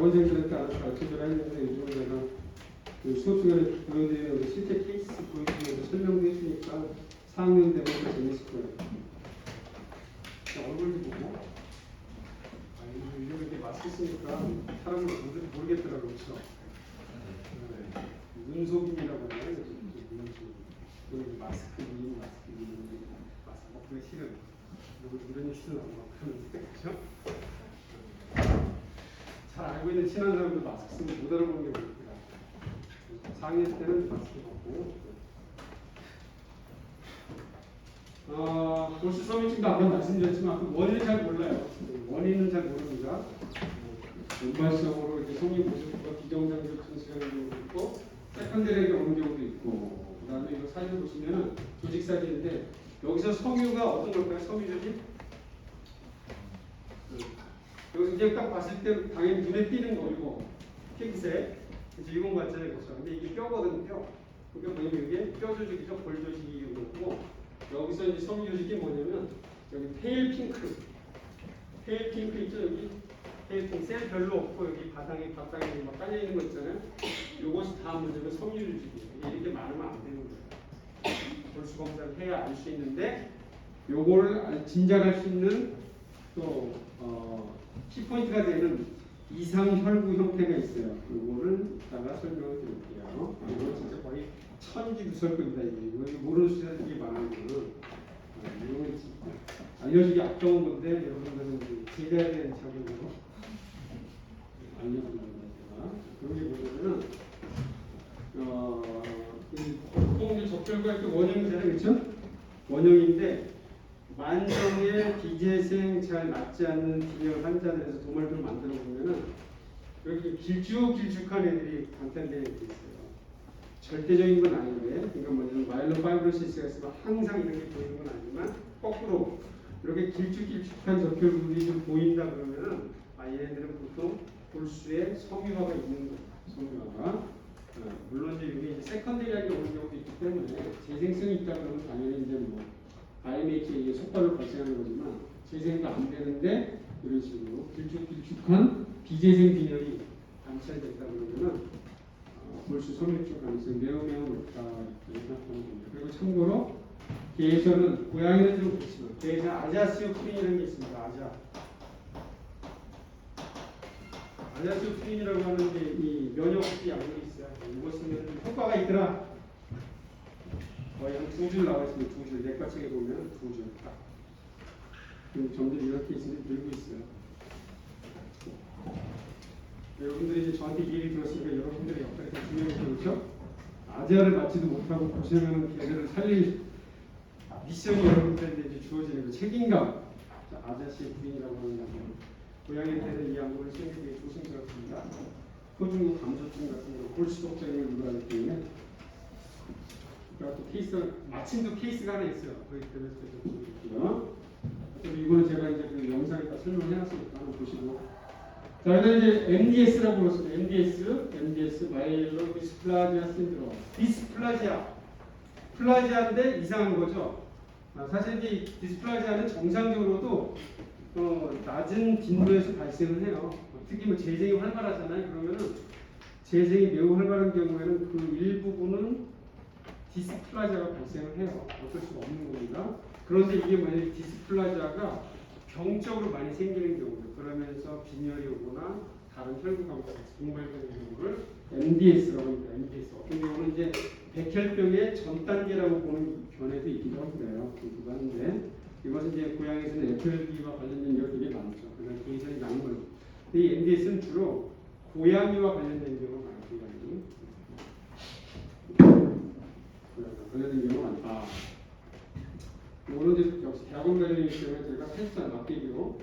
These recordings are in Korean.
대학원생들한테 가르쳐주라 했는데 요즘은 내가 그 수업 시간에 보여드리는 실제 케이스 보여주면서 설명도 해주니까 4학년 되면 더 재밌을 거예요. 얼굴도 보고 요즘 이렇게 마스크 쓰니까 사람을 모르겠더라고요. 그렇죠? 네. 눈속임이라고 하나요? 눈속. 마스크 그게 싫은 이런 싫은 그런데 그렇죠? 잘 알고 있는 친한 사람도 마스크 쓰면 못 알아보는 게 많더라. 4학년 때는 마스크 벗고 볼수 서민증도 아까 말씀드렸지만 그 원인을 잘 몰라요. 원인은 잘 모릅니다. 연발성으로 이렇게 성인 보수부가 비정상적 증세하는 경우도 있고 세컨드리에게 오는 경우도 있고 그 다음에 이거 사진 보시면은 조직 사진인데 여기서 섬유가 어떤 걸까요? 섬유 조직? 여기서 그냥 딱 봤을 때 당연히 눈에 띄는 거 이거 핑크색 이건 같잖아요. 그렇죠? 근데 이게 뼈거든요. 뼈. 그러니까 보면 이게 뼈 조직이죠. 볼 조직이 있고 여기서 이제 섬유 조직이 뭐냐면 여기 페일 핑크 있죠 여기 페일 핑크 셀 별로 없고 여기 바닥에 막 깔려 있는 거 있잖아요. 요것이 다 뭐냐면 섬유 조직이에요. 이렇게 많으면 안 되는 거예요. 볼수 검사를 해야 알 수 있는데 요거를 진작할 수 있는 또 키포인트가 되는 이상혈구 형태가 있어요. 요거를 이따가 설명을 드릴게요. 이거 진짜 거의 천지두설급이다. 이거 모르는 수준이 많은 거는 이거 알려주기 아까운 건데 여러분들은 제대해야 되는 작업으로 알려주는 겁니다. 그런 게 뭐냐면은 보통 적혈과 이렇게 원형이잖아요, 그렇죠? 원형인데 만성의 비재생 잘 낫지 않는 빈혈 환자들에서 도말들을 만들어 보면은 여기 길쭉한 애들이 간단되어 있어요. 절대적인 건 아닌데, 그러니까 뭐냐면 마일로파이브로시스가 있으면 항상 이렇게 보이는 건 아니지만 거꾸로 이렇게 길쭉한 적혈구들이 좀 보인다 그러면은 얘네들은 보통 볼수에 섬유화가 있는 거예요. 섬유화가. 물론 이게 세컨데리하게 오는 경우도 있기 때문에 재생성이 있다 그러면 당연히 이제 뭐 IMH에 속발로 발생하는 거지만 재생도 안 되는데 이런 식으로 길쭉한 비재생 빈혈이 관찰됐다 그러면은 볼수 섬유증 가능성이 매우 높다 이렇게 생각하면 됩니다. 그리고 참고로 개에서는 고양이는 좀 그렇지만 개에서는 아자시오프린이라는 게 있습니다. 아자시오프린이라고 하는 게 이 면역기 약물이 있어요. 이거 쓰면 효과가 있더라. 거의 한 2줄 나와 있습니다. 2줄. 내과책에 보면 2줄 딱. 점점 이렇게 있으면 늘고 있어요. 여러분들이 이제 저한테 얘기 들었으니까 여러분들의 역할이 더 중요해서 그렇죠? 아재아를 맞지도 못하고 고생하는 개들을 살릴 미션이 여러분들한테 이제 주어지는 그 책임감. 아자씨의 부인이라고 하는 약물. 고양이한테는 이 약물을 쓰는 게 조심스럽습니다. 호중구 감소증 같은 거 골수독장애를 유발하기 때문에. 그러니까 또 케이스, 마침 또 케이스가 하나 있어요. 거기 때문에 드릴게요. 이거는 제가 이제 그 영상에다 설명을 해놨으니까 한번 보시고. 자, 이제 MDS라고 불렀습니다. MDS, 마일로 디스플라지아 신드롬. 플라지아인데 이상한 거죠. 사실 이 디스플라지아는 정상적으로도 낮은 빈도에서 발생을 해요. 특히 뭐 재생이 활발하잖아요. 그러면은 재생이 매우 활발한 경우에는 그 일부분은 디스플라지아가 발생을 해요. 어쩔 수가 없는 겁니다. 그런데 이게 만약에 디스플라지아가 병적으로 많이 생기는 경우도 그러면서 빈혈이 오거나 다른 혈구가 동발되는 경우를 MDS라고 합니다. MDS 어떤 경우는 이제 백혈병의 전 단계라고 보는 견해도 있기도 하고요. 그렇기도 하는데 이것은 이제 고양이에서는 FLB와 관련된 경우가 되게 많죠. 그다음 개에서는 약물. 근데 이 MDS는 주로 고양이와 관련된 경우가 많아요. 관련된 경우가 많다. 이거는 역시 대학원 관련이기 때문에 저희가 살짝 맡기기로.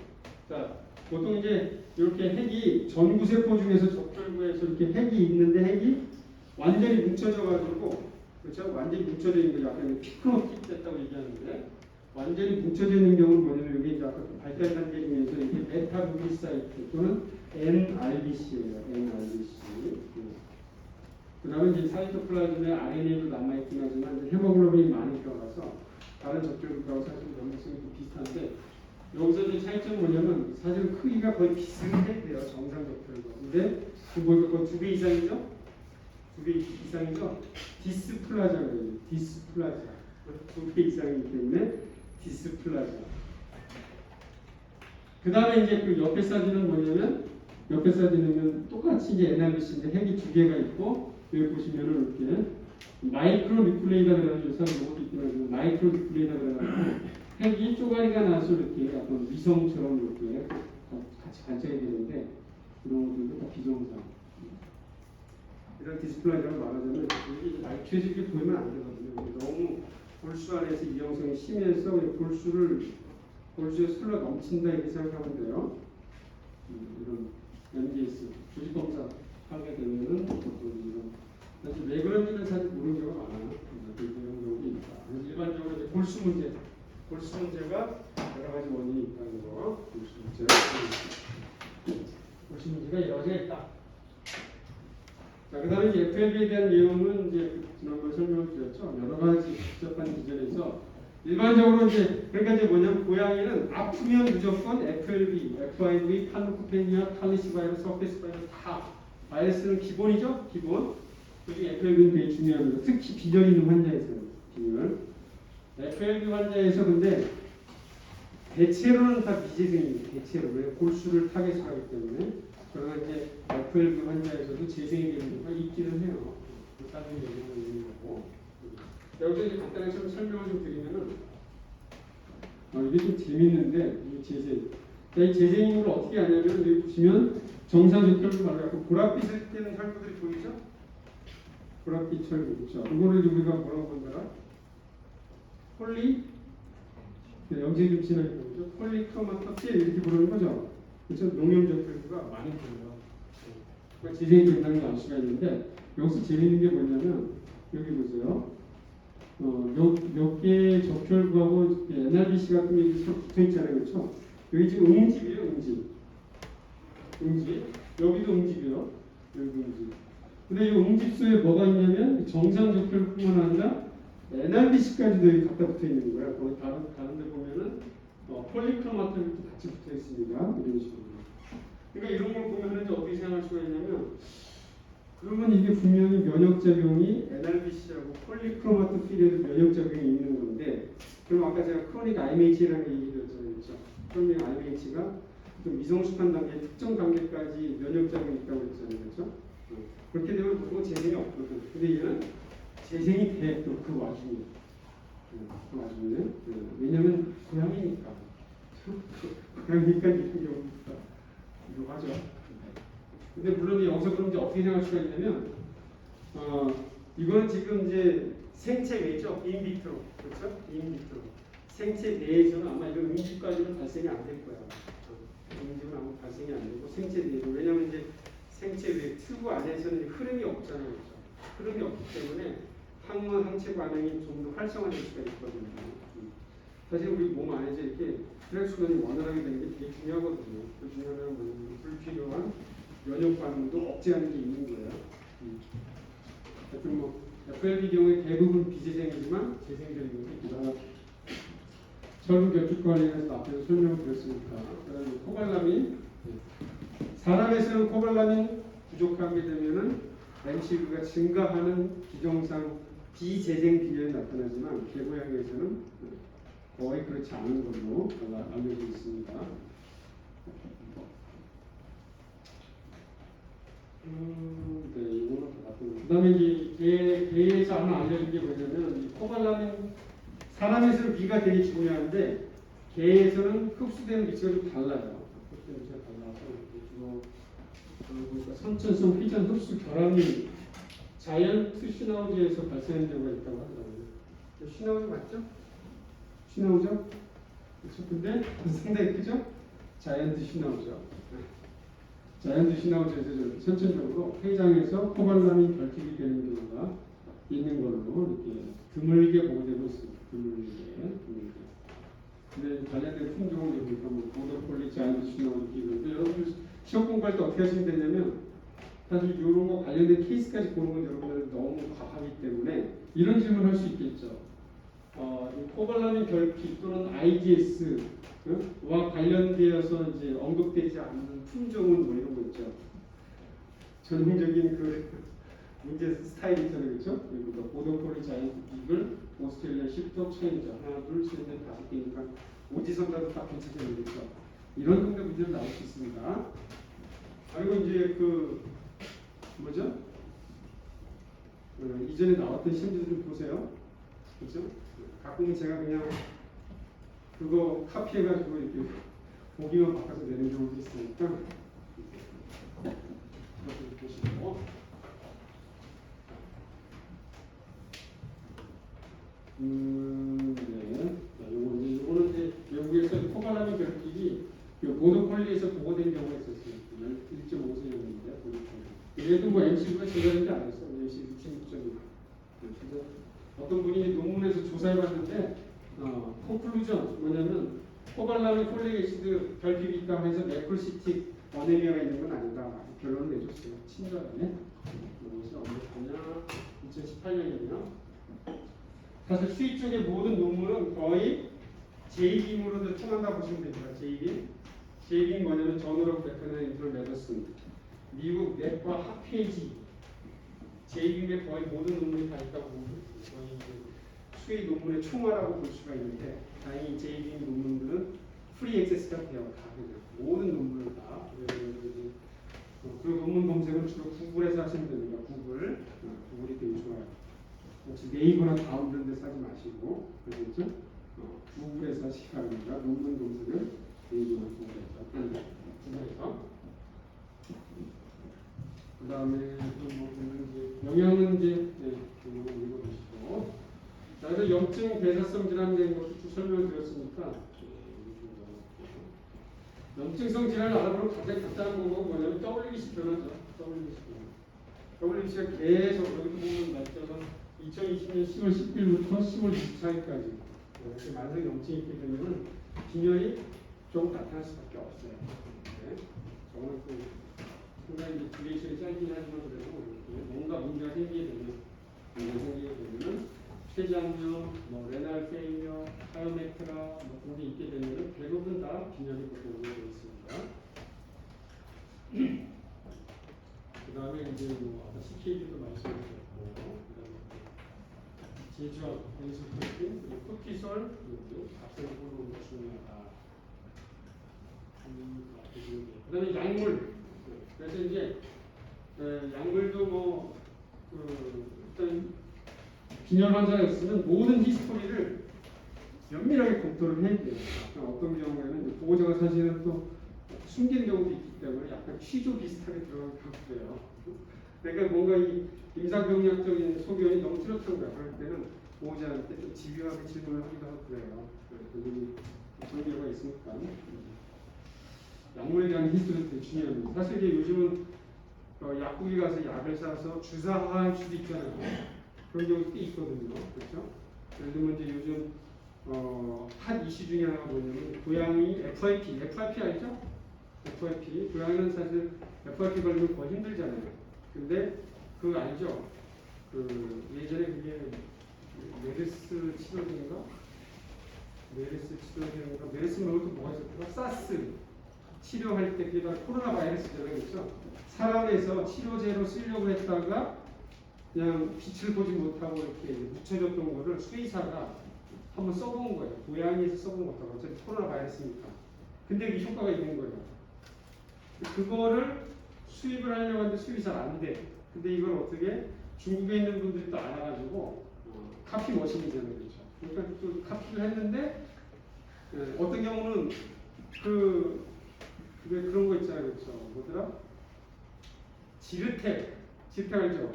자, 보통 이제 이렇게 핵이 전구세포 중에서 적혈구에서 이렇게 핵이 있는데 핵이 완전히 뭉쳐져가지고, 그렇죠? 완전히 뭉쳐져 있는 거 약간 피크노틱 됐다고 얘기하는데, 완전히 뭉쳐져 있는 경우는 뭐냐면 여기 이제 아까 발달 단계 중에서 이게 베타루비사이트 또는 NRBC예요. NRBC. 그 다음에 이제 사이토플라즘에 RNA도 남아있긴 하지만 헤모글로빈이 많이 들어가서 다른 적혈구하고 사실 연결성이 좀 비슷한데 여기서 이제 차이점은 뭐냐면 사실 크기가 거의 비슷해요. 정상 적혈구. 근데 뭐가 2배 이상이죠? 2배 이상이죠? 디스플라자예요. 디스플라자. 2배 이상이기 때문에 디스플라자. 그 다음에 이제 그 옆에 사진은 뭐냐면, 옆에 사진은 똑같이 이제 NRBC인데 핵이 2개가 있고, 여기 보시면은 이렇게 마이크로 리플레이다 그래가지고 사람 로봇 있더라고요. 마이크로 리플레이다 그래가지고 핵이 쪼가리가 나서 이렇게 약간 위성처럼 이렇게 같이 관찰이 되는데, 이런 것들도 다 비정상. 이런 디스플레이라고 말하자면 이게 나이트에서 이렇게 보이면 안 되거든요. 너무 볼수 안에서 이용성이 심해서 볼수에 흘러 넘친다 이렇게 생각하면 돼요. 이런 MDS 조직검사 하게 되면은 이런 사실 왜 그런지는 사실 모르는 경우가 많아요. 그런 경우도 있다. 그래서 일반적으로 이제 볼수 문제가 여러 가지 원인이 있다는 거. 볼수 문제가 여러 가지가 있다. 자, 그 다음에 FLB에 대한 내용은 이제 지난번에 설명을 드렸죠. 여러 가지 복잡한 기전에서 일반적으로 이제 그러니까 이제 뭐냐면 고양이는 아프면 무조건 FLB, FIV, 파르코페니아, 칼리시바이러스, 서페스 바이러스 다 바이러스는 기본이죠. 기본. 그리고 FLB는 되게 중요합니다. 특히 비전 있는 환자에서는 비전. FLB 환자에서 근데 대체로는 다 미재생입니다. 대체로 왜 골수를 타겟으로 하기 때문에. 그러나 이제 FLB 환자에서도 재생이 되는 경우가 있기는 해요. 나중에 얘기하는 거고. 여기서 이제 간단하게 좀 설명을 좀 드리면은 이게 좀 재밌는데 이 재생. 자, 이 재생인 걸 어떻게 하냐면 여기 보시면 정사적혈구 말하고 보랏빛을 띠는 혈구들이 보이죠? 보랏빛 혈구 그렇죠? 이거를 우리가 뭐라고 본다라? 폴리 염색 좀 지나게 보죠. 폴리크로마토필 이렇게 부르는 거죠. 그래서 농염적 혈구가 많이 보여요. 그러니까 재생이 된다는 걸 알 수가 있는데 여기서 재밌는 게 뭐냐면 여기 보세요. 몇 개의 적혈구하고 NRBC 같은 게 붙어 있잖아요, 그렇죠? 여기 지금 응집이에요, 응집. 여기도 응집이요, 여기도 응집. 근데 이 응집소에 뭐가 있냐면 정상 적혈뿐만 아니라 NRBC까지도 여기 갖다 붙어 있는 거예요. 거기 다른데 보면은 폴리크로마토필도 같이 붙어 있습니다. 이런 식으로. 그러니까 이런 걸 보면 이제 어떻게 생각할 수가 있냐면. 그러면 이게 분명히 면역작용이 NRBC하고 폴리크로마토필에도 면역작용이 있는 건데 그럼 아까 제가 크로닉 IMH라는 얘기 드렸잖아요. 그렇죠? 크로닉 IMH가 좀 미성숙한 단계, 특정 단계까지 면역작용이 있다고 했잖아요. 그렇죠? 그렇게 되면 보통 재생이 없거든. 근데 얘는 재생이 돼, 또 그 와중에. 그 와중에. 왜냐면 고양이니까. 고양이니까 이런 경우가 유효하죠. 근데 물론 여기서 그럼 이제 어떻게 생각할 수가 있냐면 이거는 지금 이제 생체 외죠. 인비트로. 그렇죠? 인비트로. 생체 내에서는 아마 이런 응집까지는 발생이 안 될 거야. 응집은 아마 발생이 안 되고 생체 내에도. 왜냐면 이제 생체 외 튜브 안에서는 흐름이 없잖아요. 그렇죠? 흐름이 없기 때문에 항문 항체 반응이 좀 더 활성화될 수가 있거든요. 사실 우리 몸 안에서 이렇게 혈액순환이 원활하게 되는 게 되게 중요하거든요. 그 중요한 건 불필요한 면역 반응도 억제하는 게 있는 거예요. 하여튼 뭐 FLB 경우에 대부분 비재생이지만 재생적인 것도 있다. 혈구 결핍 관리에서 앞에서 설명을 드렸으니까. 그다음에 코발라민. 사람에서는 코발라민 부족하게 되면은 MCV가 증가하는 비정상 비재생 비결이 나타나지만 개고양이에서는 거의 그렇지 않은 걸로 알려져 있습니다. 네, 이거는 다 같은 거. 그 다음에 이제 개에서 하나 알려진 게 뭐냐면 이 코발라민 사람에서는 비가 되게 중요한데 개에서는 흡수되는 위치가 좀 달라요. 흡수되는 위치가 달라서 보니까 선천성 휘전 흡수 결함이 자이언트 슈나우즈에서 발생하는 경우가 있다고 하더라고요. 슈나우즈 맞죠? 슈나우즈? 그렇죠? 근데 상당히 크죠? 자이언트 슈나우즈. 자이언트 슈나우즈에서 선천적으로 폐장에서 코발라민 결핍이 되는 경우가 있는 걸로 이렇게 드물게 보고되고 있습니다. 드물게. 근데 관련된 품종을 보니까 뭐 보더폴리, 자이언트 슈나우즈 기는데 여러분들 시험 공부할 때 어떻게 하시면 되냐면 사실 이런 거 관련된 케이스까지 보는 건 여러분들 너무 과하기 때문에 이런 질문 할 수 있겠죠. 코발라민 결핍 또는 IGS와 관련되어서 이제 언급되지 않는 품종은 뭐 이런 거 있죠. 전형적인 그 문제 스타일 있잖아요, 그렇죠? 그리고 보더콜리, 자이언트 비글, 오스트레일리아 슈터, 체인저 하나, 둘, 셋, 넷, 다섯 개니까 오지선다도 딱 괜찮겠죠. 이런 정도 문제는 나올 수 있습니다. 그리고 이제 그 뭐죠? 이전에 나왔던 시험지들 좀 보세요. 그렇죠? 가끔은 제가 그냥 그거 카피해가지고 이렇게 보기만 바꿔서 내는 경우도 있으니까 이것도 보시고 네. 요거는 이제 외국에서 포괄라면 결핍이 보도콜리에서 보고된 경우가 있었어요. 1.5세였는데 그래도 뭐 MC가 제대로 안 했어. MC가 16점이고 어떤 분이 논문에서 조사해봤는데 콘클루전 뭐냐면 포괄라면 폴리에시드 결핍이 있다고 해서 네크로시틱 어네미아가 있는 건 아니다. 결론을 내줬어요. 친절하네. 이것이 언제냐? 2018년이네요. 사실 수의 쪽의 모든 논문은 거의 제이빔으로도 통한다 보시면 됩니다. 제이빔 뭐냐면 저널 오브 베터너리 인터널 메디슨 미국 내과 학회지 제이빔의 거의 모든 논문이 다 있다고 보면 거의 수의 논문의 총화라고 볼 수가 있는데 다행히 제이빔 논문들은 프리 액세스가 돼요. 다 그냥 모든 논문을 다. 그 논문 검색은 주로 구글에서 하시면 됩니다. 구글이 되게 좋아요. 혹시 네이버나 다음 이런 데서 하지 마시고 그렇죠? 구글에서 하시기 바랍니다. 논문 검색은 네이버나 구글에서 그 다음에 영양은 이제 읽어보시고 자, 그래서 염증 대사성 질환에 대한 것도 쭉 설명을 드렸으니까 염증성 질환을 알아보는 가장 간단한 방법은 뭐냐면 WBC 변화죠. WBC가 계속 여기도 보면 날짜가 2020년 10월 10일부터 10월 24일까지 이렇게 만성 염증이 있게 되면은 빈혈이 조금 나타날 수밖에 없어요. 네. 저는 상당히 듀레이션이 짧긴 하지만 그래도 뭔가 문제가 생기게 되면은 췌장염, 레날 페일리어, 하이오메트라 그런 게 있게 되면은 대부분 다 빈혈이 보고되어 있습니다. 그 다음에 이제 아까 CKD도 말씀드렸고, 제주압, 인슐린, 코티솔, 앞선 호르몬 중요하다. 그 다음에 약물. 그래서 이제 약물도 일단 빈혈 환자가 있으면 모든 히스토리를 면밀하게 검토를 해야 돼요. 어떤 경우에는 보호자가 사실은 또 숨긴 경우도 있기 때문에 약간 취조 비슷하게 들어가는 경우도 돼요. 그러니까 뭔가 이 임상병리학적인 소견이 너무 뚜렷한 거야. 그럴 때는 보호자한테 좀 집요하게 질문을 하기도 하고 그래요. 그런 경우가 있으니까. 약물에 대한 히스토리도 되게 중요합니다. 사실 이제 요즘은 약국에 가서 약을 사서 주사할 수도 있잖아요. 그런 경우도 꽤 있거든요. 그렇죠? 예를 들면 이제 요즘 핫 이슈 중에 하나가 뭐냐면 고양이 FIP 알죠? FIP 고양이는 사실 FIP 걸리면 거의 힘들잖아요. 근데 그거 알죠? 예전에 그게 메르스 치료제인가? 메르스 말고 또 뭐가 있었더라? 사스 치료할 때 그게 바로 코로나 바이러스잖아요. 그렇죠? 사람에서 치료제로 쓰려고 했다가 그냥 빛을 보지 못하고 이렇게 묻혀졌던 거를 수의사가 한번 써본 거예요. 고양이에서 써본 것도 어차피 코로나 바이러스니까. 근데 그 효과가 있는 거예요. 그거를 수입을 하려고 하는데 수입이 잘 안 돼. 근데 이걸 어떻게 중국에 있는 분들이 또 알아가지고 카피 머신이잖아요. 그렇죠? 그러니까 또 카피를 했는데 어떤 경우는 그런 거 있잖아요. 그렇죠? 뭐더라? 지르텍 알죠?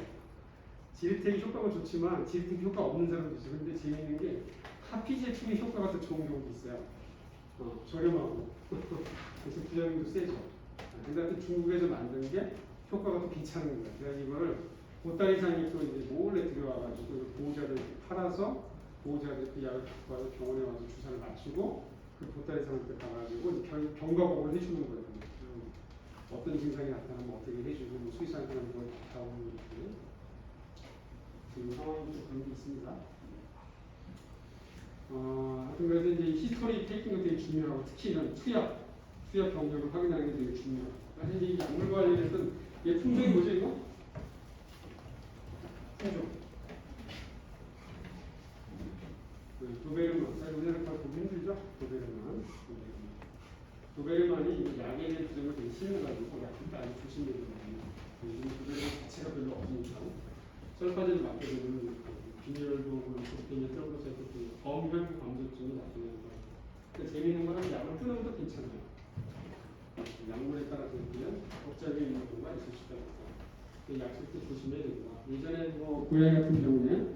지르텍이 효과가 좋지만 지르텍이 효과 없는 사람도 있어요. 근데 재미있는 게 카피 제품의 효과가 더 좋은 경우도 있어요. 저렴하고 그래서 부작용도 세죠. 근데 하여튼 중국에서 만든 게 효과가 더 괜찮은 거예요. 그래서 이거를 보따리상에 또 이제 몰래 들여와가지고 보호자를 팔아서 보호자들 그 약을 갖고 와서 병원에 와서 주사를 맞추고 그 보따리상한테 가가지고 경과보고를 해주는 거예요. 어떤 증상이 나타나면 어떻게 해주고 뭐 수의사한테 하는 걸 다 오는 거지. 지금 상황이 좀 그런 게 있습니다. 하여튼 그래서 이제 히스토리 테이킹도 되게 중요하고 특히 이런 투약 병력을 확인하는 게 되게 중요해요. 사실 이 약물 관련해서는 얘 품종이 뭐죠 이거? 기분이 나쁘냐는 거예요. 근데 재미있는 거는 약을 끊으면 또 괜찮아요. 약물에 따라서 그냥 복잡이 있는 경우가 있을 수가 있어요. 약쓸 때 조심해야 됩니다. 예전에 뭐 고양이 같은 경우에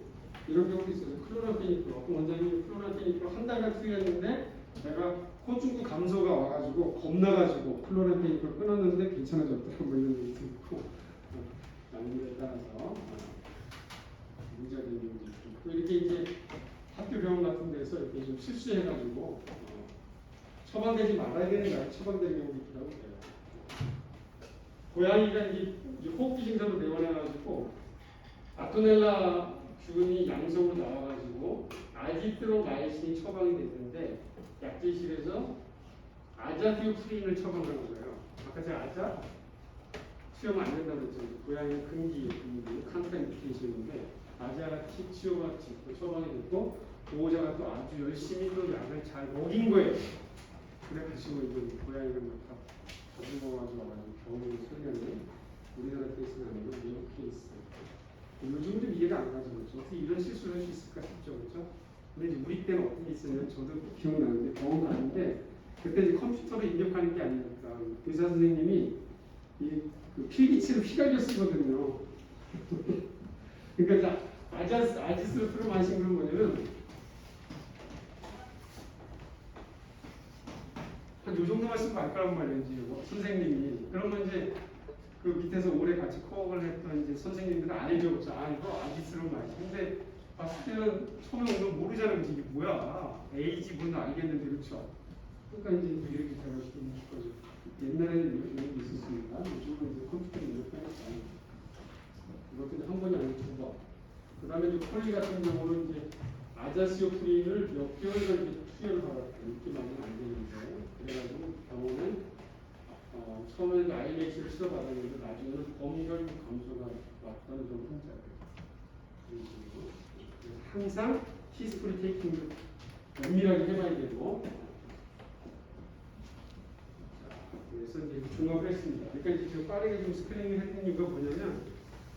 이런 경우도 있어요. 클로라페니크 어떤 원장님이 클로라페니크로 한 달간 투여했는데 내가 호중구 감소가 와가지고 겁나가지고 클로라페니크를 끊었는데 괜찮아졌다 뭐 이런 얘기 있고 약물에 따라서 문제가 되는 경우도 있고 이렇게 이제 학교 병원 같은 데서 이렇게 좀 실수해가지고 처방되지 말아야 되는 거 처방되는 경우도 있기도 하고 그래요. 고양이가 이제 호흡기 증상으로 내원해가지고 아토넬라 균이 양성으로 나와가지고 아지트로마이신이 처방이 됐는데 약제실에서 아자티오프린을 처방하는 거예요. 아까 제가 아자 수용 안 된다고 그랬죠. 고양이는 금기 칸타인디케이션인데 아자티치오같이 처방이 됐고 보호자가 또 아주 열심히 또 약을 잘 먹인 거예요. 그래가지고 이제 고양이가 막다 먹어가지고 와가지고 병원에 설명이 우리나라 케이스는 아니고 미국 케이스. 요즘 좀 이해가 안 가죠. 그렇죠? 어떻게 이런 실수를 할 수 있을까 싶죠. 그렇죠? 근데 이제 우리 때는 어떤 게 있었냐면 저도 기억나는데 병원 가는데 그때 이제 컴퓨터로 입력하는 게 아니니까 의사 선생님이 그 필기체로 휘갈겨 쓰거든요. 그러니까 아지스로프로마이신 그런 뭐냐면 한 요 정도만 쓰면 알 거란 말이에요. 선생님이. 그러면 이제 그 밑에서 오래 같이 코업을 했던 이제 선생님들은 안 해줘서 이거 아지스로마이신. 근데 봤을 때는 처음에 오면 모르잖아요. 이게 뭐야. 에이지 뭔 알겠는데 그렇죠. 그러니까 이제 이렇게 돼가지고 거죠. 옛날에는 이런 게 있었습니다. 요즘은 이제 컴퓨터로 입력하니까. 이것도 이제 한 번이 아니고 두 번. 그 다음에 이제 콜리 같은 경우는 이제 아자시오프린을 몇 개월간 이제 투여를 받았다. 이렇게 많이 안 되는데. 그래가지고 병원은 처음에는 IMH를 치료받았는데 나중에는 범혈 감소가 왔던 그런 환자들. 항상 히스토리 테이킹을 면밀하게 해봐야 되고. 그래서 이제 종합을 했습니다. 그러니까 이제 좀 빠르게 좀 스크린을 했던 이유가 뭐냐면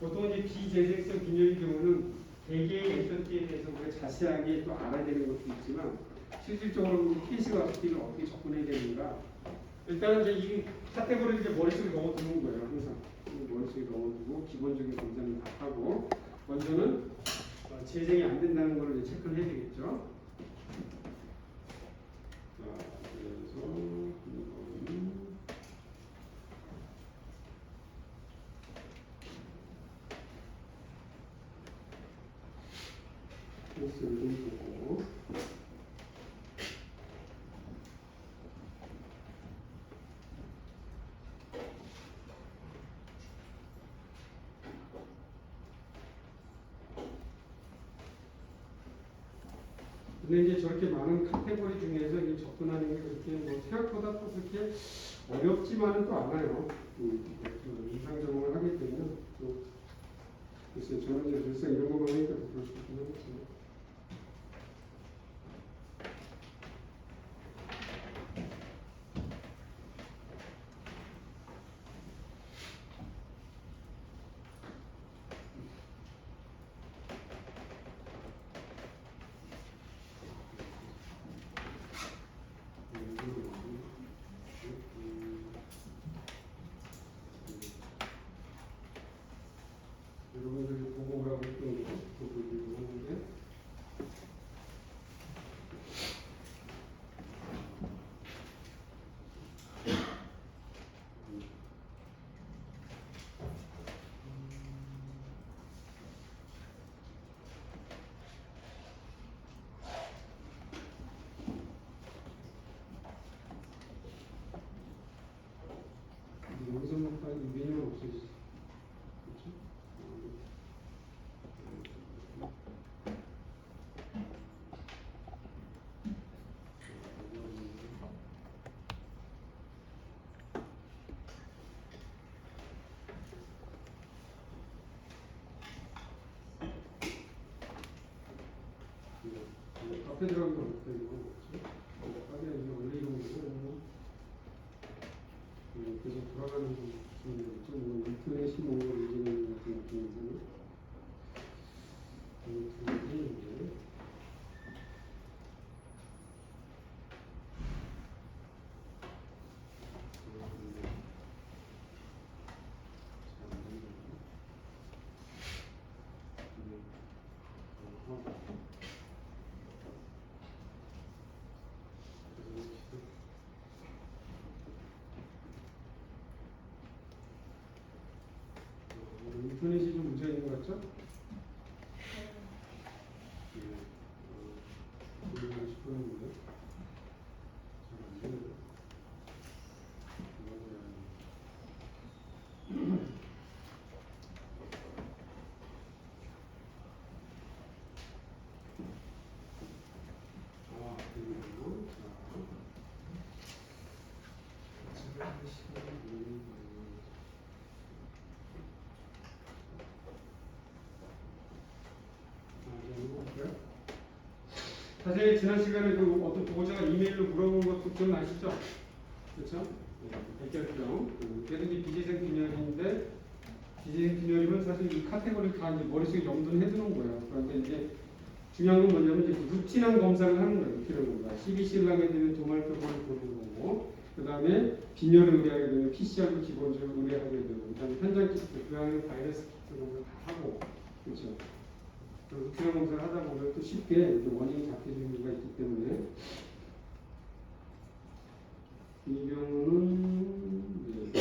보통 이제 비재생성 빈혈의 경우는 개개의 엔터티에 대해서 우리가 자세하게 또 알아야 되는 것도 있지만 실질적으로 케이스가 어떻게 접근해야 되는가. 일단은 이제 이 카테고리를 이제 머릿속에 넣어두는 거예요. 항상 머릿속에 넣어두고 기본적인 검사는 다 하고 먼저는 재생이 안 된다는 걸 이제 체크를 해야 되겠죠. 그래서 코스를 좀 보고 근데 이제 저렇게 많은 카테고리 중에서 이제 접근하는 게 그렇게 뭐 생각보다 또 그렇게 어렵지만은 또 않아요. 임상적으로 하게 되면 또 글쎄 저는 이제 늘상 이런 것만 하니까 더 그럴 수 있긴 하겠지만 여러분들이 보고 가고 있던 것도 하는데 여기서 뭐 메뉴는 없어지지. 그렇죠? 카페 들어가기도 어렵다 이거. 카페는 이제 원래 이런 거고 계속 돌아가는 좀 인터넷이 뭔가 움직이는 같은 느낌이잖아요. 이 두 개인데 인터넷이 좀 문제가 있는 것 같죠? 보여주고 싶었는데 잘안 되네요. 그리고 사실 지난 시간에 그 어떤 보호자가 이메일로 물어본 것도 기억나시죠? 그렇죠? 백혈병. 그래도 이제 비재생 균열인데 비재생 균열이면 사실 이 카테고리를 다 이제 머릿속에 염두를 해두는 거예요. 그런데 이제 중요한 건 뭐냐면 이제 루틴한 검사를 하는 거예요. 루틴한 검사. CBC를 하게 되면 도말표본을 보는 거고, 그 다음에 빈혈을 의뢰하게 되면 PCR도 기본적으로 의뢰하게 되고, 그 다음에 현장 키트, 교양용 바이러스 키트 이런 걸 다 하고, 그렇죠? 루틴한 검사를 하다 보면 또 쉽게 원인이 잡혀지는 이유가 있기 때문에 이 경우는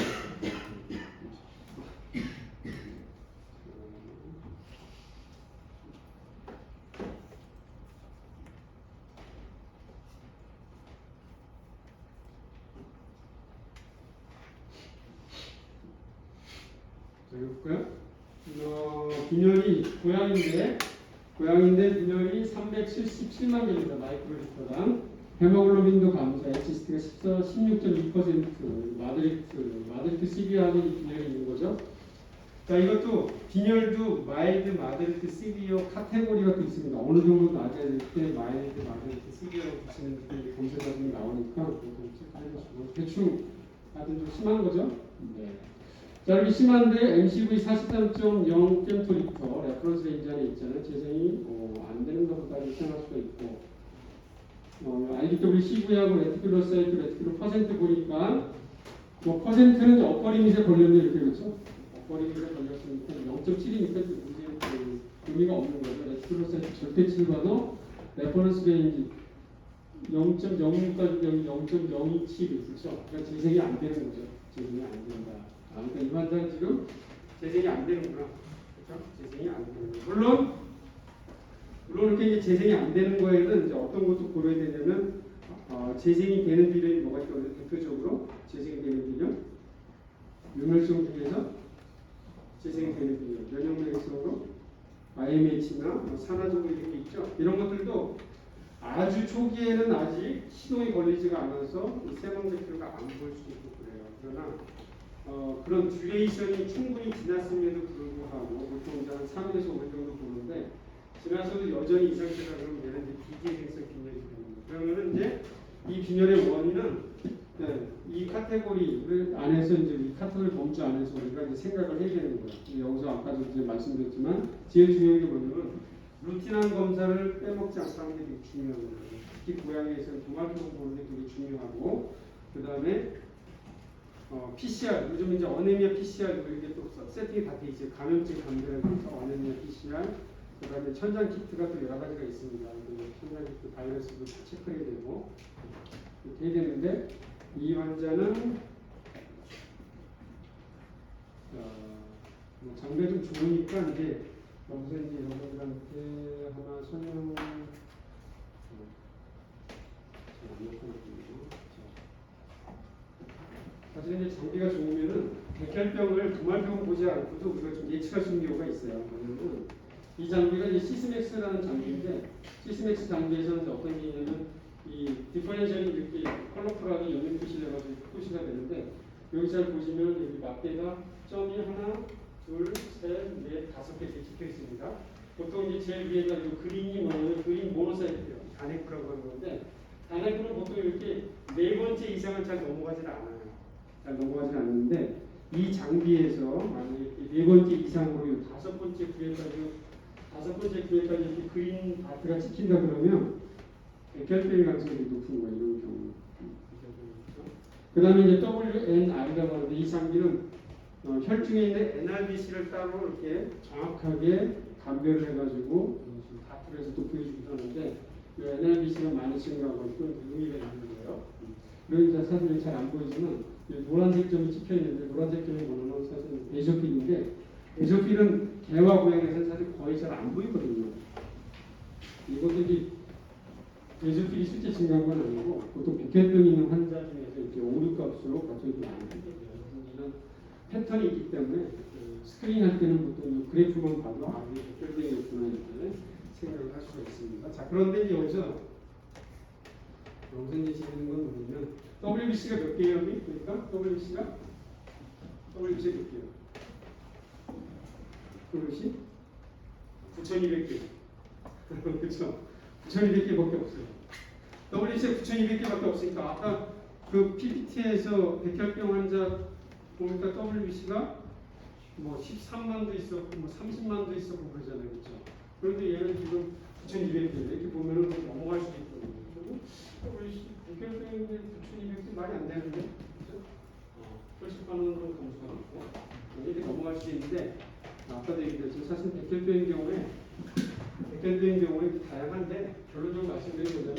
자, 볼까요? 빈혈이 고양인데 빈혈이 377만 개입니다. 마이크로리터당. 헤모글로빈도 감소, HCT가 16.2%, 마드리트 시비어하는 빈혈이 있는 거죠. 자, 이것도 빈혈도 마일드, 마드리트, 시비어 카테고리가 또 있습니다. 어느 정도 낮아야 될 때 마일드, 마드리트, 시비어라고 보시는 분들이 검색하시면 나오니까 그것도 체크해주시고 대충 하여튼 좀 심한 거죠. 네. 자, 이렇게 심한데 MCV 43.0 레퍼런스 레인지 안에 있잖아요. 재생이 안 되는 것보다 생각할 수가 있고, RGW CV하고 레티큘러 사이트, 레티큘러 퍼센트 보니까 뭐 퍼센트는 이제 어퍼리밋에 걸렸네 이렇게 그렇죠? 어퍼리밋에 걸렸으니까 0.7이니까 의미가 없는 거죠. 레티큘러 사이트 절대치를 레퍼런스 레인지 0.06까지 0.027 그렇죠? 그러니까 재생이 안 되는 거죠. 재생이 안 된다. 그러니까 이 환자는 지금 재생이 안 되는구나. 그렇죠? 재생이 안 되는 거예요. 물론 이렇게 이제 재생이 안 되는 거에는 이제 어떤 것도 고려해야 되냐면 재생이 되는 비율이 뭐가 있거든요. 대표적으로 재생이 되는 비율, 유혈성 중에서 재생이 되는 비율, 면역력성으로 IMH나 산화조구 이런 게 있죠. 이런 것들도 아주 초기에는 아직 시동이 걸리지가 않아서 세방백혈가 안 보일 수 있고 그래요. 그러나 그런 듀레이션이 충분히 지났음에도 불구하고 보통 이제 한 3일에서 5일 정도 보는데 지나서도 여전히 이 상태가 그러면 얘는 이제 비재생성 빈혈이 됩니다. 그러면은 이제 이 빈혈의 원인은 이 카테고리 안에서 이제 이 카테고리 범주 안에서 우리가 이제 생각을 해야 되는 거예요. 여기서 아까도 이제 말씀드렸지만 제일 중요한 게 뭐냐면 루틴한 검사를 빼먹지 않고 하는 게 되게 중요한 거예요. 특히 고양이에서는 도말표본 보는 게 되게 중요하고 그 다음에 PCR, 요즘 이제 어네미아 PCR 이게 또 세팅이 다 돼 있어요. 감염증 감별을 해서 어네미아 PCR, 그 다음에 천장 키트가 또 여러 가지가 있습니다. 천장 키트 바이러스도 체크해야 되고 이렇게 해야 되는데 이 환자는 뭐 장비가 좀 좋으니까 이제 여기서 이제 여러분들한테 하나 설명 사실 이제 장비가 좋으면은 백혈병을 도말병 보지 않고도 우리가 좀 예측할 수 있는 경우가 있어요. 왜냐면 이 장비가 이제 시스맥스라는 장비인데 시스맥스 장비에서는 어떤 게 있냐면 이 디퍼렌셜이 이렇게 컬러풀하게 연륜 표시를 해가지고 표시가 되는데 여기 잘 보시면 여기 막대가 점이 하나, 둘, 셋, 넷, 다섯 개 이렇게 찍혀 있습니다. 보통 이제 제일 위에가 이 그린이 뭐냐면 그린 모노사이트예요. 단핵부라고 하는 건데 단핵부는 보통 이렇게 네 번째 이상을 잘 넘어가질 않아요. 잘 넘어가질 않는데 이 장비에서 만약에 네 번째 이상으로 다섯 번째 구에까지 이렇게 그린 다트가 찍힌다 그러면 백혈병 가능성이 높은 거예요. 이런 경우. 그 다음에 이제 WNR이라고 하는데 이 장비는 혈중에 있는 NRBC를 따로 이렇게 정확하게 감별을 해가지고 다트를 해서 또 보여주기도 하는데 이 NRBC가 많이 증가하고 있고 의미가 있는 거예요. 그러니까 사실 잘 안 보이지만 노란색 점이 찍혀 있는데 노란색 점이 뭐냐면 사실 내셔필인데 베조필은 개와 고양이에서는 사실 거의 잘 안 보이거든요. 이것들이 베조필이 실제 증가한 건 아니고 보통 백혈병 있는 환자 중에서 이렇게 오류값으로 갑자기 많이 생겨요. 이런 패턴이 있기 때문에 스크린할 때는 보통 이 그래프만 봐도 아, 이게 백혈병이었구나 이렇게 생각을 할 수가 있습니다. 자, 그런데 이제 여기서 이제 재밌는 건 뭐냐면 WBC가 몇 개예요? 그러니까 WBC가 몇 개요? WBC 9,200개. 그렇죠? 9,200개밖에 없어요. WBC가 9,200개밖에 없으니까 아까 그 PPT에서 백혈병 환자 보니까 WBC가 뭐 13만도 있었고 뭐 30만도 있었고 그러잖아요. 그렇죠? 그런데 얘는 지금 9,200개 이렇게 보면은 넘어갈 수도 있거든요. WBC 백혈병인데 9,200개 말이 안 되는데. 그렇죠? 혈식반응은 좀 감소가 많고 이렇게 넘어갈 수 있는데 아까도 얘기했지만 사실 백혈병인 경우에 다양한데 결론적으로 말씀드리면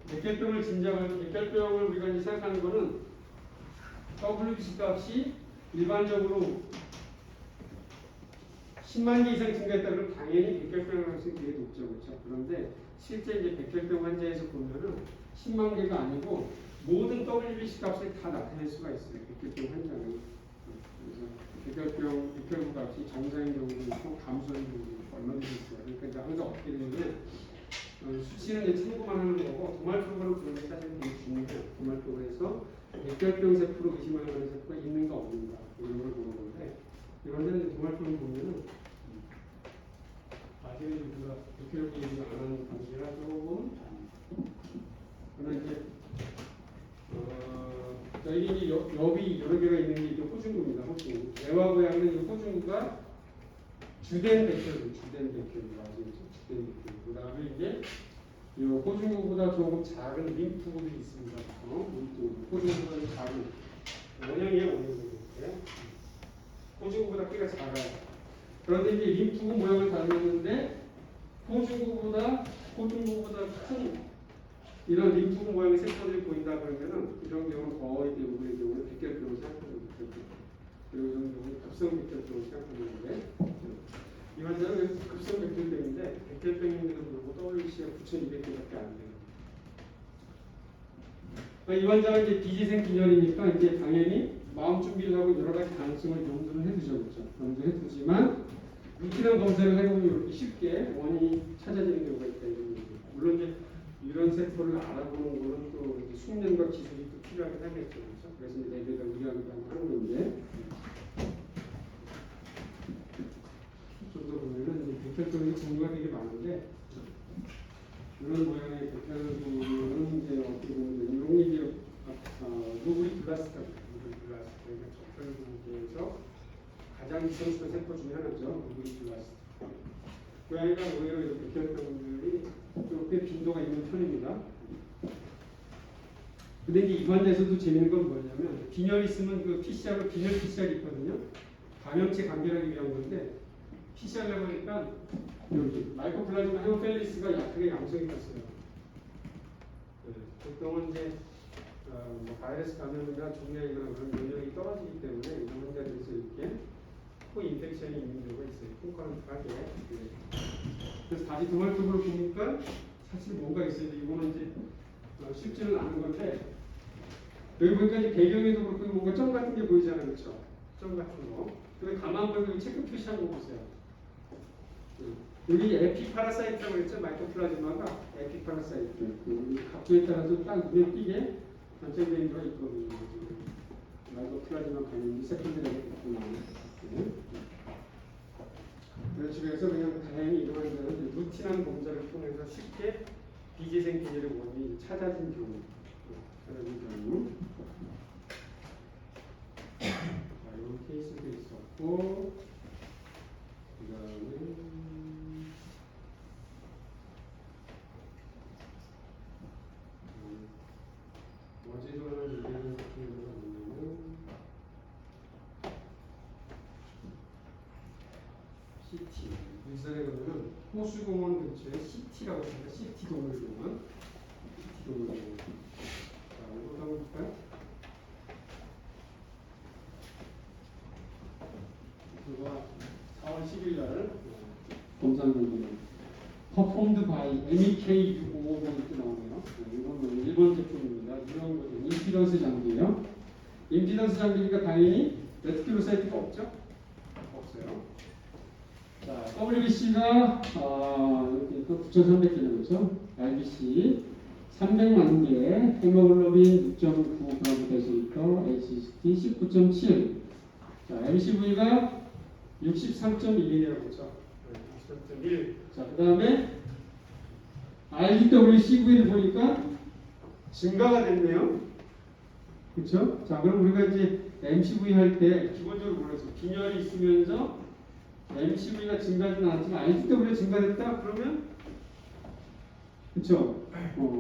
백혈병을 진정할 때 백혈병을 우리가 이제 생각하는 거는 WBC 값이 일반적으로 10만 개 이상 증가했다 그러면 당연히 백혈병 가능성이 되게 높죠. 그렇죠? 그런데 실제 이제 백혈병 환자에서 보면은 10만 개가 아니고 모든 WBC 값을 다 나타낼 수가 있어요. 백혈병 환자는. 그래서 백혈구 값이 정상인 경우도 있고 감소인 경우도 있고 얼마든지 있어요. 그러니까 이제 항상 어떻게 되냐면 수치는 이제 참고만 하는 거고 도말표로 그런 게 사실 되게 중요해요. 도말표에서 백혈병 세포로 의심할 만한 세포가 있는가 없는가 이런 걸 보는 건데 이런 데는 도말표를 보면은 아직은 우리가 백혈병 얘기를 안 하는 단계라 조금 그러나 이제 여기 엽이 여러 개가 있는 게 이게 호중구입니다. 호중구. 개와 고양이는 이 호중구가 주된 백혈구, 주된 백혈구 아시겠죠? 주된 백혈구. 그다음에 이제 이 호중구보다 조금 작은 림프구들이 있습니다. 림프구. 호중구보다 작은 원형이에요, 원형이에요. 호중구보다 크기가 작아요. 그런데 이제 림프구 모양을 닮았는데 호중구보다 큰 이런 림프 모양의 세포들이 보인다 그러면은 이런 경우는 거의 대부분의 경우는 백혈병을 생각합니다. 그리고 이런 경우는 급성 백혈병을 생각하는데 이 환자는 급성 백혈병인데 백혈병인데도 불구하고 WBC가 9,200개밖에 안 돼요. 이 환자가 이제 비재생 빈혈이니까 이제 당연히 마음 준비를 하고 여러 가지 가능성을 염두를 해두죠, 그렇죠? 염두를 해두지만 루틴한 검사를 해보면 이렇게 쉽게 원인이 찾아지는 경우가 있다 이런 얘기죠. 물론 이제 이런 세포를 알아보는 거는 또 숙련과 기술이 또 필요하긴 하겠죠. 그렇죠? 그래서 이제 내비가 의뢰하기도 하는 건데 좀 더 보면은 백혈병의 종류가 되게 많은데 이런 모양의 백혈병은 이제 어떻게 보면 이런 게 이제 누구리 블라스타, 그러니까 적혈구에서 가장 기성스러운 세포 중에 하나죠. 누구리 블라스타. 고양이가 오히려 이렇게 백혈병들이 좀 꽤 빈도가 있는 편입니다. 근데 이제 이 환자에서도 재밌는 건 뭐냐면 빈혈이 있으면 그 PCR로 빈혈 PCR이 있거든요. 감염체 감별하기 위한 건데 PCR 해보니까 여기 마이코플라즈마 헤모펠리스가 약하게 양성이 됐어요. 보통은 이제 뭐 바이러스 감염이나 종양이나 그런 면역이 떨어지기 때문에 이런 환자들에서 이렇게 코 인펙션이 있는 경우가 있어요. 콩커런트하게. 그래서 다시 도말적으로 보니까 사실 뭔가 있어요. 이거는 이제 쉽지는 않은 건데 여기 보니까 이제 배경에도 그렇고 뭔가 점 같은 게 보이잖아요, 그렇죠? 점 같은 거. 근데 가만 보면 체크 표시한 거 보세요. 여기 에피파라사이트라고 그랬죠? 마이코플라즈마가 에피파라사이트. 각도에 따라서 딱 눈에 띄게 관찰되는 경우가 있거든요. 마이코플라즈마 감염이 세컨드리하게 있구나. 그래서 그냥 다행히 이런 환자는 루틴한 검사를 통해서 쉽게 비재생 빈혈의 원인이 찾아진 경우. 자, 이런 케이스도 있었고, 그 다음에 어제도 하나 얘기하는 같은 경우가 뭐냐면 CT. 일산에 가면은 호수공원 근처에 CT라고 합니다. CT 동물병원. CT 동물병원. 자, 이거 한번 볼까요? 이거 4월 10일 날 검사한 건데 performed by MEK655가 이렇게 나오네요. 이건 일본 제품입니다. 이런 거죠. 임피던스 장비예요. 임피던스 장비니까 당연히 레티큘러 사이트가 없죠? 없어요. 자, WBC가 9,300개죠. RBC 300만 개, 헤모글로빈 6.9g/L, HCT 19.7. 자, MCV가 63.1이라고 보죠. 63.1. 자, 그 다음에 RGWCV를 보니까 증가가 됐네요. 그렇죠? 자, 그럼 우리가 이제 MCV 할 때 기본적으로 몰라서 빈혈이 있으면서 MCV가 증가하지는 않았지만 RGW가 증가됐다? 그러면 그렇죠?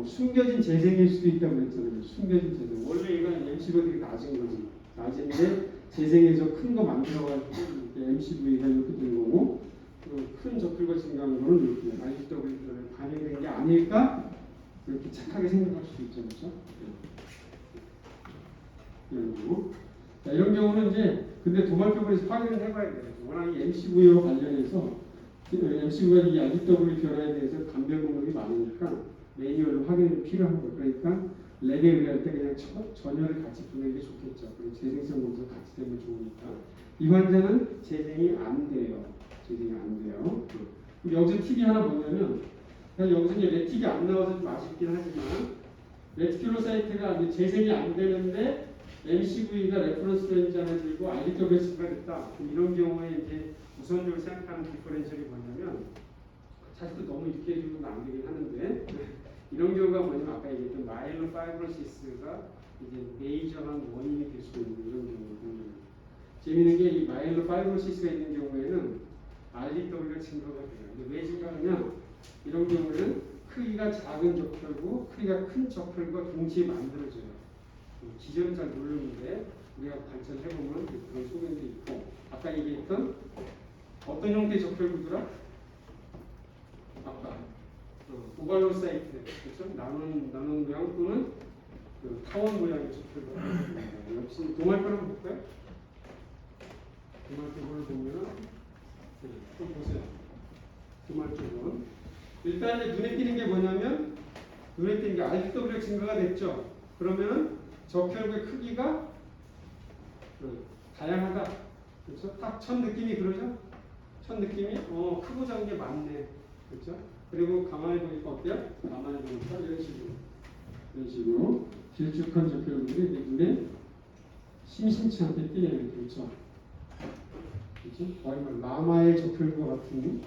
숨겨진 재생일 수도 있다고 그랬잖아요. 숨겨진 재생. 원래 이건 MCV가 되게 낮은 거지. 낮은데 재생해서 큰 거 만들어가지고 MCV가 이렇게 된 거고, 큰 적혈과 증가한 거는 이렇게 RGW에 반영된 게 아닐까? 이렇게 착하게 생각할 수도 있죠. 그렇죠? 자, 이런 경우는 이제 근데 도말병원에서 확인을 해봐야 돼요. 워낙 이 MCV와 관련해서 MCV가 이 RGW 변화에 대해서 감별 목록이 많으니까 매뉴얼로 확인이 필요한 거예요. 그러니까 랩에 의할 때 그냥 전열을 같이 보내는 게 좋겠죠. 그리고 재생성 검사 같이 되면 좋으니까. 이 환자는 재생이 안 돼요. 재생이 안 돼요. 여기서 팁이 하나 뭐냐면 여기서 이제 레틱이 안 나와서 좀 아쉽긴 하지만 레티큘러 사이트가 이제 재생이 안 되는데 MCV가 레퍼런스 렌즈 안에 들고 RGW가 됐다. 이런 경우에 이제 우선적으로 생각하는 디퍼런셜이 뭐냐면 사실 또 너무 이렇게 해주면 안 되긴 하는데 이런 경우가 뭐냐면 아까 얘기했던 마일로파이브로시스가 이제 메이저한 원인이 될 수 있는 이런 경우거든요. 재미있는 게 이 마일로파이브로시스가 있는 경우에는 RGW가 증가가 돼요. 근데 왜 증가하냐? 이런 경우에는 크기가 작은 적혈구, 크기가 큰 적혈구가 동시에 만들어져요. 기전을 잘 모르는데 우리가 관찰해보면 그런 소견도 있고, 아까 얘기했던 어떤 형태의 적혈구더라? 아까 오발로사이트, 그렇죠? 나눈 모양 또는 그 타원 모양의 적혈구. 역시 도말뼈를 한번 볼까요? 도말뼈를 보면은 좀 보세요. 도말뼈는 일단 이제 눈에 띄는 게 뭐냐면 눈에 띄는 게 RGW가 증가가 됐죠. 그러면은 적혈구의 크기가 다양하다. 그렇죠? 딱 첫 느낌이 그러죠? 첫 느낌이 크고 작은 게 많네. 그렇죠? 그리고 가만히 보니까 어때요? 가만히 보니까 이런 식으로 길쭉한 적혈구들이 눈에 심심치 않게 띄어요. 그렇죠? 그렇죠? 거의 뭐 라마의 적혈구 같은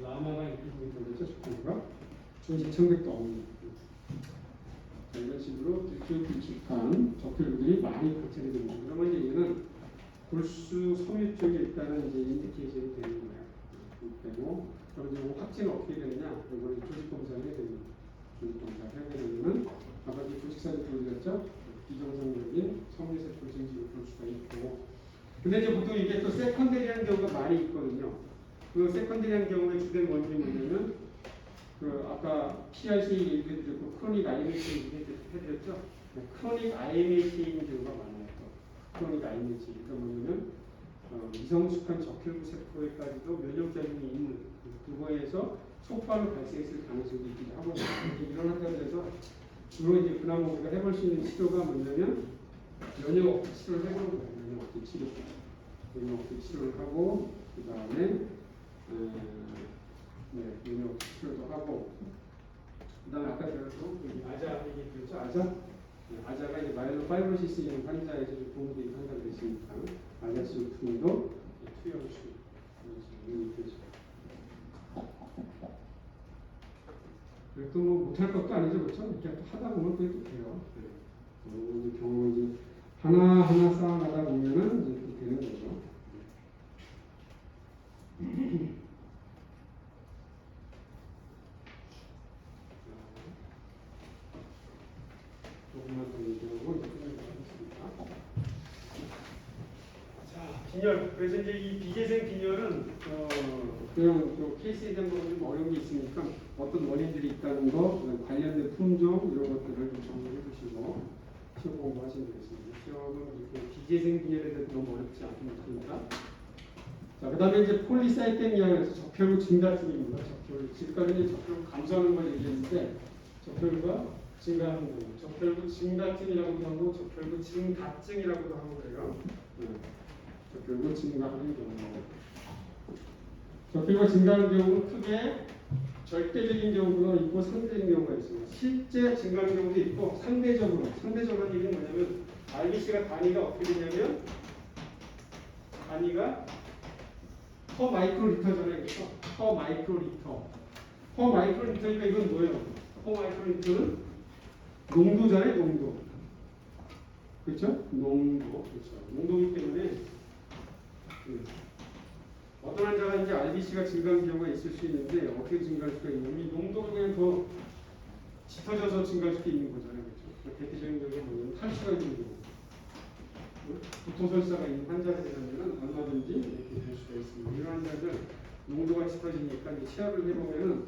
라마가 이렇게 보이죠? 적혈구가 중심청백도 없는. 이런 식으로 길쭉한 적혈구들이 많이 관찰이 됩니다. 그러면 이제 얘는 골수 섬유 쪽에 있다는 이제 인디케이션이 되는 거예요. 되고, 그럼 이제 확진은 어떻게 되느냐? 이거는 조직 검사를 해야 됩니다. 조직 검사를 해야 되면 아까 조직 사진 보여드렸죠? 비정상적인 섬유세포 증식을 볼 수가 있고, 근데 이제 보통 이게 또 세컨데리한 경우가 많이 있거든요. 그 세컨데리한 경우의 주된 원인이 뭐냐면 그 아까 PRC 얘기해드렸고 크로닉 IMHA 얘기해드렸죠. 크로닉 IMHA인 경우가 많아요. 크로닉 IMHA 그러니까 뭐냐면 미성숙한 적혈구 세포에까지도 면역작용이 있는 그거에서 속발로 발생했을 가능성도 있기도 하고 이런 환자들에서 주로 이제 그나마 우리가 해볼 수 있는 치료가 뭐냐면 면역 억제 치료를 해보는 거예요. 면역 억제 치료. 면역 억제 치료를 하고 그 다음에 면역 억제 치료도 하고 그 다음에 아까 제가 또 아자 얘기했죠. 아자가 이제 마일로파이브로시스 있는 환자에서 좀 도움되는 환자가 됐으니까 아자 수품도 투여할 수 있는 거죠. 그리고 또 뭐 못할 것도 아니죠, 그렇죠? 이렇게 하다 보면 또 이렇게 돼요. 이제 경우 이제 하나 쌓아가다 보면은 이제 또 되는 거죠. 조금만 더 얘기하고 이제 끝내도록 하겠습니다. 자, 빈혈. 그래서 이제 이 비재생 빈혈은 그냥 또 케이스에 대한 부분이 좀 어려운 게 있으니까 어떤 원인들이 있다는 거, 관련된 품종 이런 것들을 좀 정리해 주시고 시험 공부하시면 되겠습니다. 시험은 이렇게 비재생 빈혈에 대해서 너무 어렵지 않습니까? 다음에 이제 폴리사이테미아가 해서 적혈구 증가증입니다. 지금까지 적혈구 감소하는 걸 얘기했는데 적혈구가 증가하는 경우, 적혈구 증가증이라고도 하고 적혈구 증가증이라고도 하고 그래요. 적혈구 증가하는 경우. 적혈구가 증가하는 경우는 크게 절대적인 경우가 있고 상대적인 경우가 있습니다. 실제 증가하는 경우도 있고 상대적으로 얘기는 뭐냐면 RBC가 단위가 어떻게 되냐면 단위가 퍼 마이크로리터잖아요. 그렇죠? 퍼 마이크로리터니까 이건 뭐예요? 퍼 마이크로리터는 농도잖아요. 농도. 그렇죠? 농도이기 때문에 어떤 환자가 이제 RBC가 증가하는 경우가 있을 수 있는데 어떻게 증가할 수가 있냐면 이 농도가 그냥 더 짙어져서 증가할 수도 있는 거잖아요. 그렇죠? 대표적인 경우가 뭐냐면 탈수가 있는 경우. 구토설사가 있는 환자들이라면 얼마든지 이렇게 될 수가 있습니다. 이런 환자들 농도가 짙어지니까 이제 시야를 해보면은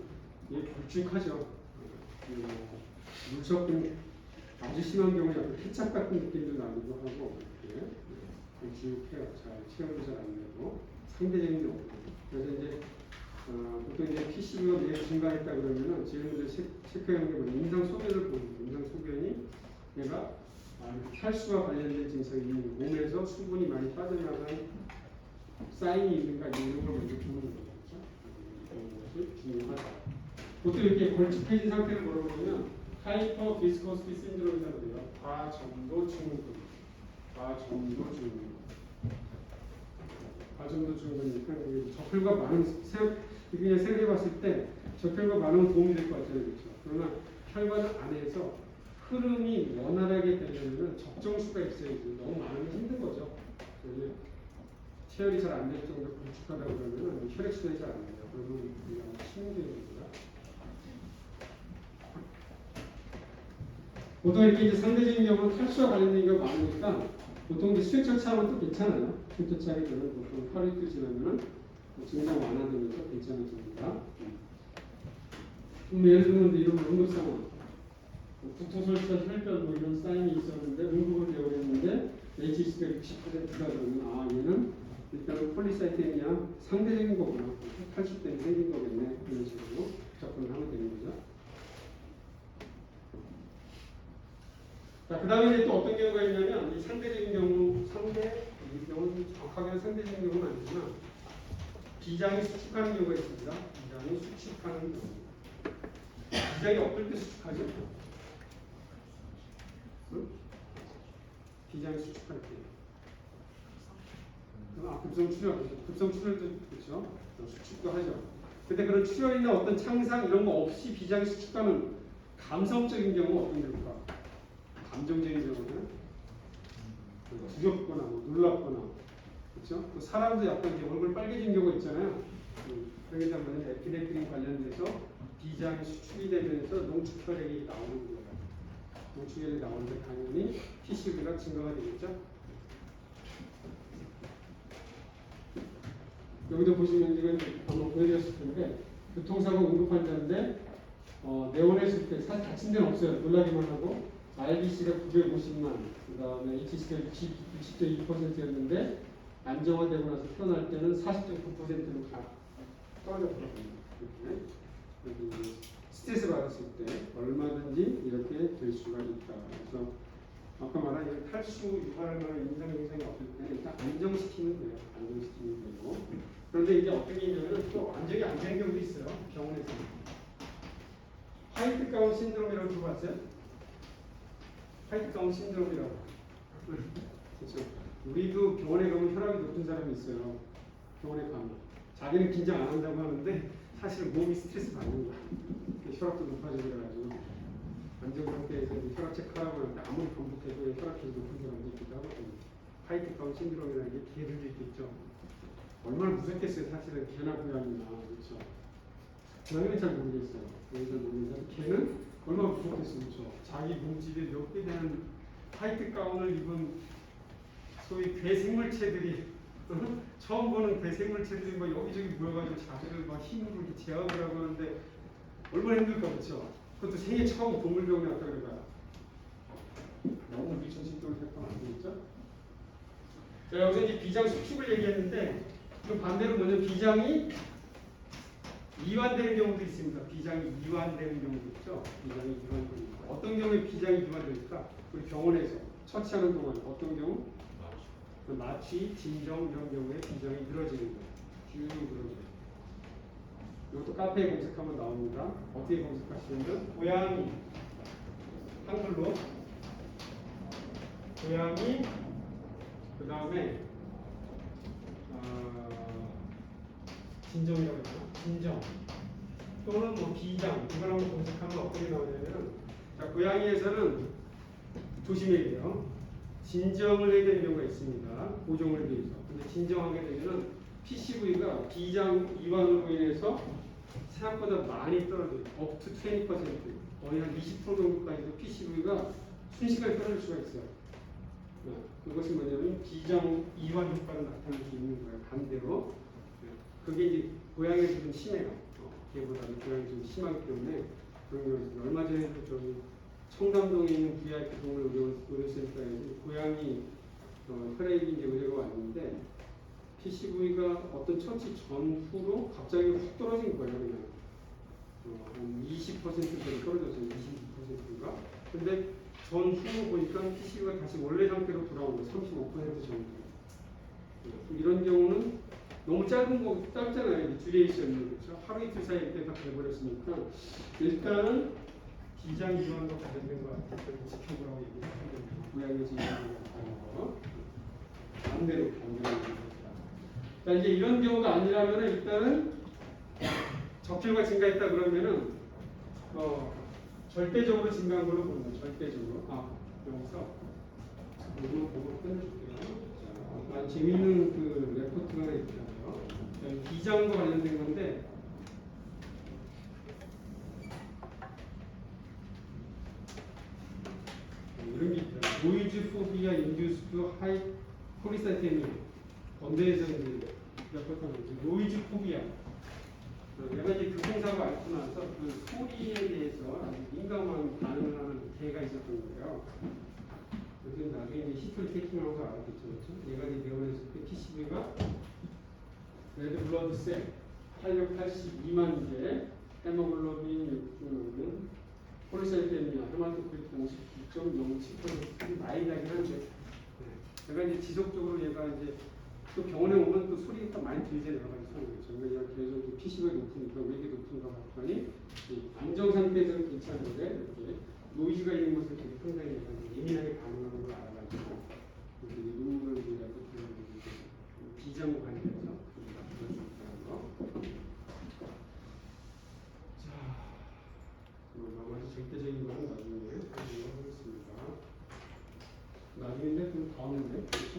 이게 굵직하죠. 물석근 아주 심한 경우에 약간 케찹 같은 느낌도 나기도 하고 이렇게 굵직해요. 잘 시야도 잘 안 되고 상대적인 경우. 그래서 이제 보통 이제 PCB가 내가 증가했다 그러면은 지금 이제 체크하는 게 뭐냐면 임상 소견을 보는 거예요. 임상 소견이 얘가 탈수와 관련된 증상이 있는 몸에서 수분이 많이 빠져나간 사인이 있는가 이런 걸 먼저 보는 거죠. 이런 것이 중요하다. 보통 이렇게 걸쭉해진 상태를 뭐라고 하면 하이퍼 비스코시티 신드롬이라고 해요. 과점도 증후군. 과점도 증후군이니까 적혈과 많은 그냥 생각해 봤을 때 적혈과 많은 도움이 될 것 같아요. 그렇죠? 그러나 혈관 안에서 흐름이 원활하게 되려면 적정수가 있어야지. 너무 많으면 힘든 거죠. 체열이 잘 안 될 정도로 굵직하다 그러면 혈액순환이 잘 안 돼요. 그러면 힘듭니다. 보통 이렇게 이제 상대적인 경우는 탈수와 관련된 경우가 많으니까 보통 이제 수액 처치하면 또 괜찮아요. 수액 처치하게 되면 보통 하루 이틀 지나면은 증상 완화되면서 괜찮아집니다. 예를 들면 이런 응급 상황. 구토설사, 혈변 뭐 이런 사인이 있었는데 응급을 내보냈는데 HC가 60%가 되면 얘는 일단은 폴리사이테미아 상대적인 거구나. 탈수 때문에 생긴 거겠네. 이런 식으로 접근을 하면 되는 거죠. 자, 그 다음에 또 어떤 경우가 있냐면 이 상대적인 경우, 이 경우는 정확하게는 상대적인 경우는 아니지만 비장이 수축하는 경우가 있습니다. 비장이 수축하는 경우. 비장이 어떨 때 수축하죠? 비장이 수축할 때. 급성출혈도 그렇죠. 수축도 하죠. 근데 그런 출혈이나 어떤 창상 이런 거 없이 비장이 수축하는 감성적인 경우 어떤 경우가? 감정적인 경우는 두렵거나 놀랍거나 그렇죠. 또 사람도 약간 이제 얼굴 빨개진 경우가 있잖아요. 그러게 되면 에피네프린 관련돼서 비장이 수축이 되면서 농축혈액이 나오는 거예요. 농축혈액이 나오는데 당연히 TCV가 증가가 되겠죠. 여기도 보시면 지금 한번 보여드렸을 텐데 교통사고 응급 환자인데 내원했을 때 사실 다친 데는 없어요. 놀라기만 하고 RBC가 950만, 그 다음에 HC가 60.2%였는데 안정화되고 나서 태어날 때는 40.9%로 떨어졌거든요. 여기 스트레스 받았을 때 얼마든지 이렇게 될 수가 있다. 그래서 아까 말한 탈수 유발할 만한 임상 증상이 없을 때는 일단 안정시키면 돼요. 안정시키면 되고. 그런데 이제 어떤 게 있냐면 또 완전히 안 되는 경우도 있어요. 병원에서. 화이트 가운 신드롬이라고 들어봤어요? 화이트 가운 신드롬이라고. 그렇죠. 우리도 병원에 가면 혈압이 높은 사람이 있어요. 병원에 가면. 자기는 긴장 안 한다고 하는데 사실 몸이 스트레스 받는 거야. 혈압도 높아지고 그래가지고. 안정 상태에서 혈압 체크하고 하는데 아무리 반복해도 혈압이 높은 사람도 있기도 하거든요. 화이트 가운 신드롬이라는 게 개들도 있겠죠. 얼마나 무섭겠어요. 사실은 개나 고양이나. 그렇죠. 고양이는 잘 모르겠어요. 잘 모르겠어요. 개는 얼마나 무섭겠어요. 그렇죠. 자기 몸집이 몇 배 되는 화이트 가운을 입은 소위 괴생물체들이 처음 보는 괴생물체들이 막 여기저기 모여가지고 자기를 막 힘으로 이렇게 제압을 하고 하는데 얼마나 힘들까. 그렇죠. 그것도 생애 처음 동물병원에 왔다 그래봐요. 너무 우리 정신적으로 생각하면 안 되겠죠? 자, 여기서 이제 비장 수축을 얘기했는데 그럼 반대로 뭐냐면 비장이 이완되는 경우도 있습니다. 비장이 이완되는 경우도 있죠. 비장이 이완되는 경우. 어떤 경우에 비장이 이완될까? 우리 병원에서 처치하는 동안 어떤 경우? 마취, 진정 이런 경우에 비장이 늘어지는 거예요. 쭉 늘어져요. 이것도 카페에 검색하면 나옵니다. 어떻게 검색하시냐면 고양이 한글로 고양이 그 다음에 진정이라고 했나? 진정 또는 뭐 비장 이걸 한번 검색하면 어떻게 나오냐면 자, 고양이에서는 조심해야 돼요. 진정을 해야 되는 경우가 있습니다. 고정을 위해서. 근데 진정하게 되면 PCV가 비장 이완으로 인해서 생각보다 많이 떨어져요. up to 20% 거의 한 20% 정도까지도 PCV가 순식간에 떨어질 수가 있어요. 그것이 뭐냐면 비장 이완 효과를 나타낼 수 있는 거예요. 반대로 그게 이제 고양이에서 좀 심해요. 개보다는 고양이 좀 심하기 때문에 그런 경우가 있습니다. 얼마 전에도 저희 청담동에 있는 VIP 동물 의료센터에 고양이 혈액이 이제 의뢰가 왔는데 PCV가 어떤 처치 전후로 갑자기 훅 떨어진 거예요. 그냥 한 20%까지 떨어졌어요. 22%인가? 근데 전후 보니까 PCV가 다시 원래 상태로 돌아온 거예요. 35% 정도. 이런 경우는 너무 짧잖아요. 듀레이션이. 그렇죠? 하루 이틀 사이에 이렇게 다 돼버렸으니까 일단은 비장 이완과 관련된 것 같아서 지켜보라고 얘기했거든요. 고양이에서 이완을 하는 거. 반대로 자, 이제 이런 경우가 아니라면 일단은 적혈과 증가했다 그러면은 절대적으로 증가한 걸로 보는 거예요. 절대적으로. 여기서 이거 보고 끝내줄게요. 자, 재미있는 그 레포트가 하나 있더라고요. 비장과 관련된 건데 이런 게 있더라고요. 노이즈 포비아 인듀스드 하이 콜리사테미아 건대에서 이제 레포트하는 거죠. 노이즈 포비아 내가 이제 교통사고 앓고 나서 그 소리에 대해서 아주 민감한 반응을 하는 개가 있었던 거예요. 그래서 나중에 이제 히스토리 테이킹을 하면서 알았겠죠. 그렇죠? 얘가 이제 내원했을 때 PCV가 레드 블러드 셀 882만 개, 헤모글로빈 6는 콜리사테미아, 헤마토크리트 59.07% 많이 나긴 한데 제가 이제 지속적으로 얘가 이제 또 병원에 오면 또 소리가 많이 들리잖아요. 여러 가지 소리가. 저희가 계속 PCV가 높으니까 왜 이렇게 높은가 봤더니 안정 상태에서는 괜찮은데 이렇게 노이즈가 있는 것을 되게 상당히 예민하게 반응하는 걸 알아가지고 노이즈를 이제 비장 관련해서 보여주는 거. 자, 나머지 절대적인 거는 나중에 하겠습니다. 나중에 좀 다음인데, 그렇죠?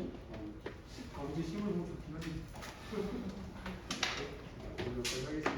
다음 주 10월 보면 좋긴 하지. 오늘 하겠습니다.